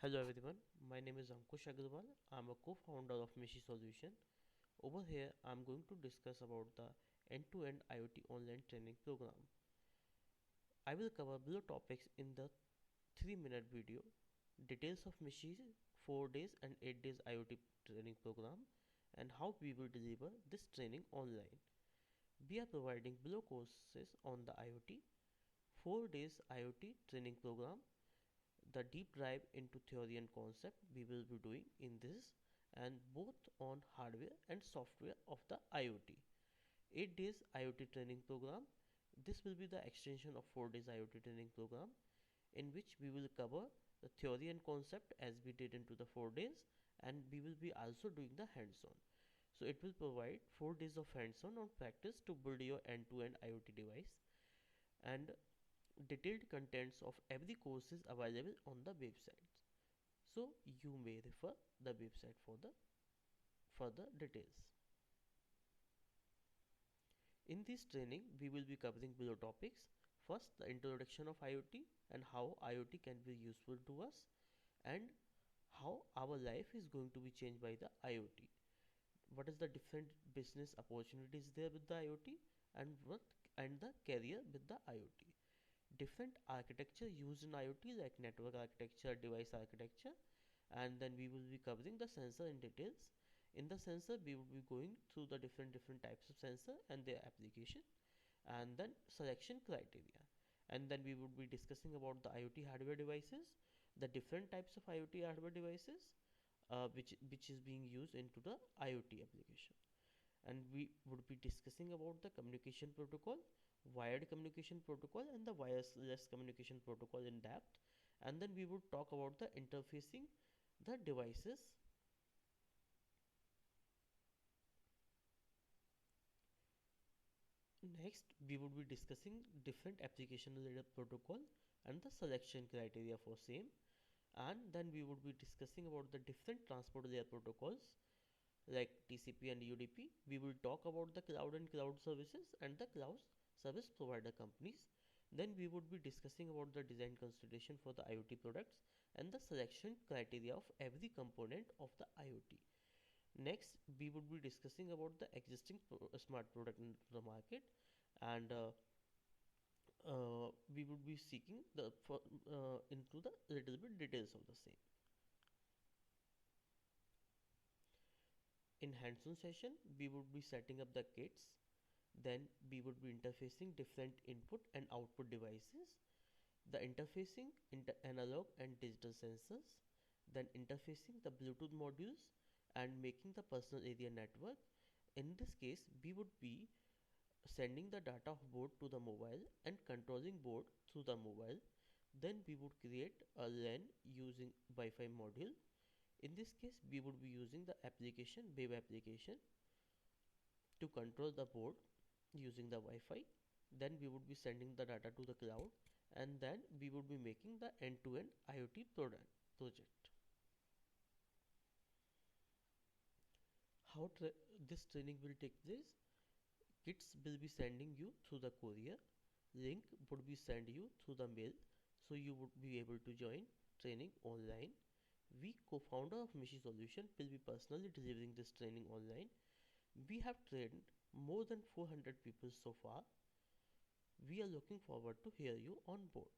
Hello everyone, my name is Ankush Agarwal. I'm a co-founder of Mishi Solution. Over here, I'm going to discuss about the end-to-end IoT online training program. I will cover below topics in the 3-minute video. Details of Mishi's 4 days and 8 days IoT training program and how we will deliver this training online. We are providing below courses on the IoT, 4 days IoT training program, the deep dive into theory and concept we will be doing in this, and both on hardware and software of the IoT. 8 days IoT training program. This will be the extension of 4 days IoT training program in which we will cover the theory and concept as we did into the 4 days, and we will be also doing the hands-on. So it will provide 4 days of hands-on on practice to build your end-to-end IoT device, and detailed contents of every course is available on the website. So you may refer the website for the further details. In this training, we will be covering below topics. First, the introduction of IoT and how IoT can be useful to us, and how our life is going to be changed by the IoT. What is the different business opportunities there with the IoT, and the career with the IoT. Different architecture used in IoT like network architecture, device architecture, and then we will be covering the sensor in details. In the sensor, we will be going through the different types of sensor and their application, and then selection criteria. And then we would be discussing about the IoT hardware devices, the different types of IoT hardware devices, which is being used into the IoT application. And we would be discussing about the communication protocol, wired communication protocol, and the wireless communication protocol in depth. And then we would talk about the interfacing the devices. Next, we would be discussing different application layer protocol and the selection criteria for same. And then we would be discussing about the different transport layer protocols like TCP and UDP. We will talk about the cloud and cloud services and the cloud service provider companies. Then we would be discussing about the design consideration for the IoT products and the selection criteria of every component of the IoT. Next, we would be discussing about the existing smart product in the market, and we would be seeking into the little bit details of the same. In hands-on session, we would be setting up the kits. Then we would be interfacing different input and output devices, the interfacing into analog and digital sensors, then interfacing the Bluetooth modules and making the personal area network. In this case, we would be sending the data of board to the mobile and controlling board through the mobile. Then we would create a LAN using Wi-Fi module. In this case, we would be using the application web application to control the board using the Wi-Fi. Then we would be sending the data to the cloud, and then we would be making the end-to-end IoT project. How this training will take place? Kits will be sending you through the courier. Link would be sent you through the mail, so you would be able to join training online. We, co-founder of Mishi Solution, will be personally delivering this training online. We have trained more than 400 people so far. We are looking forward to hear you on board.